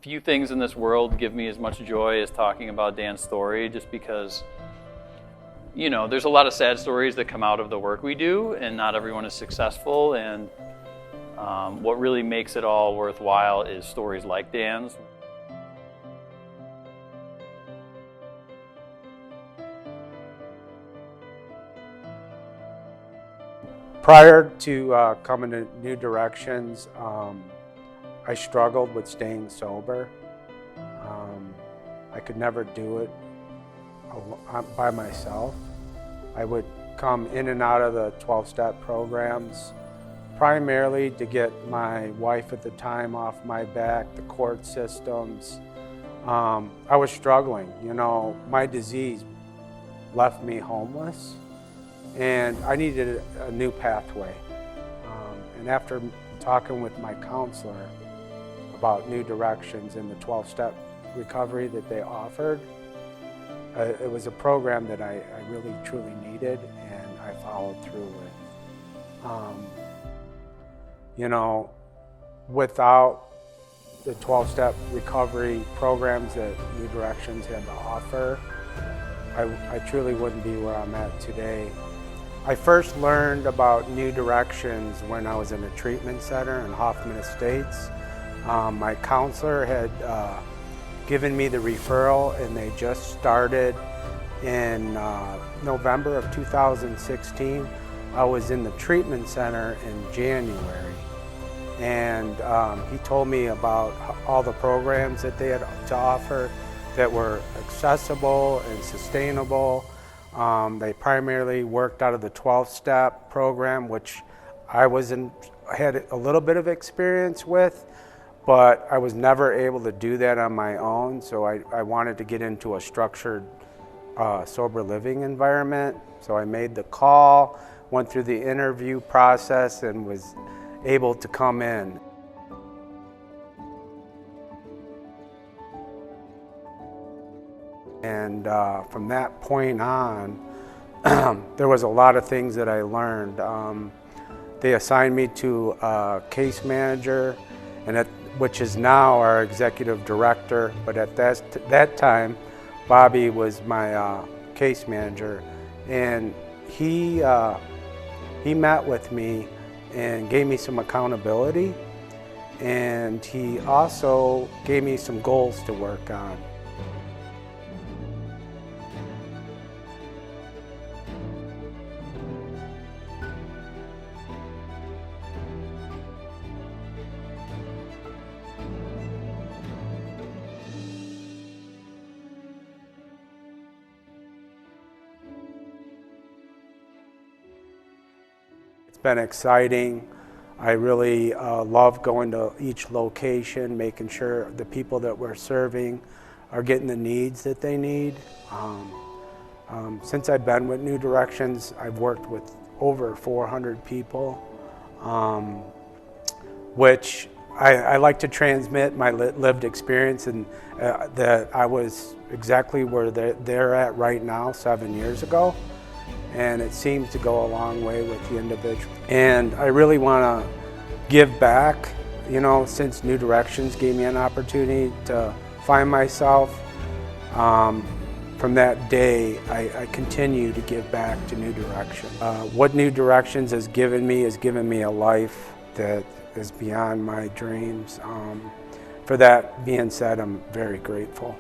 Few things in this world give me as much joy as talking about Dan's story, just because, you know, there's a lot of sad stories that come out of the work we do, and not everyone is successful, and what really makes it all worthwhile is stories like Dan's. Prior to coming to New Directions, I struggled with staying sober. I could never do it by myself. I would come in and out of the 12-step programs, primarily to get my wife at the time off my back, the court systems. I was struggling, you know, my disease left me homeless, and I needed a new pathway. And after talking with my counselor about New Directions and the 12-step recovery that they offered, it was a program that I really truly needed, and I followed through with. You know, without the 12-step recovery programs that New Directions had to offer, I truly wouldn't be where I'm at today. I first learned about New Directions when I was in a treatment center in Hoffman Estates. My counselor had given me the referral, and they just started in November of 2016. I was in the treatment center in January, and he told me about all the programs that they had to offer that were accessible and sustainable. They primarily worked out of the 12-step program, which I had a little bit of experience with, but I was never able to do that on my own, so I wanted to get into a structured sober living environment. So I made the call, went through the interview process, and was able to come in. And from that point on, there was a lot of things that I learned. They assigned me to a case manager, which is now our executive director, but at that time, Bobby was my case manager, and he met with me and gave me some accountability, and he also gave me some goals to work on. It's been exciting. I really love going to each location, making sure the people that we're serving are getting the needs that they need. Since I've been with New Directions, I've worked with over 400 people, which I like to transmit my lived experience, and that I was exactly where they're at right now 7 years ago. And it seems to go a long way with the individual. And I really want to give back, you know, since New Directions gave me an opportunity to find myself. From that day, I continue to give back to New Directions. What New Directions has given me a life that is beyond my dreams. For that being said, I'm very grateful.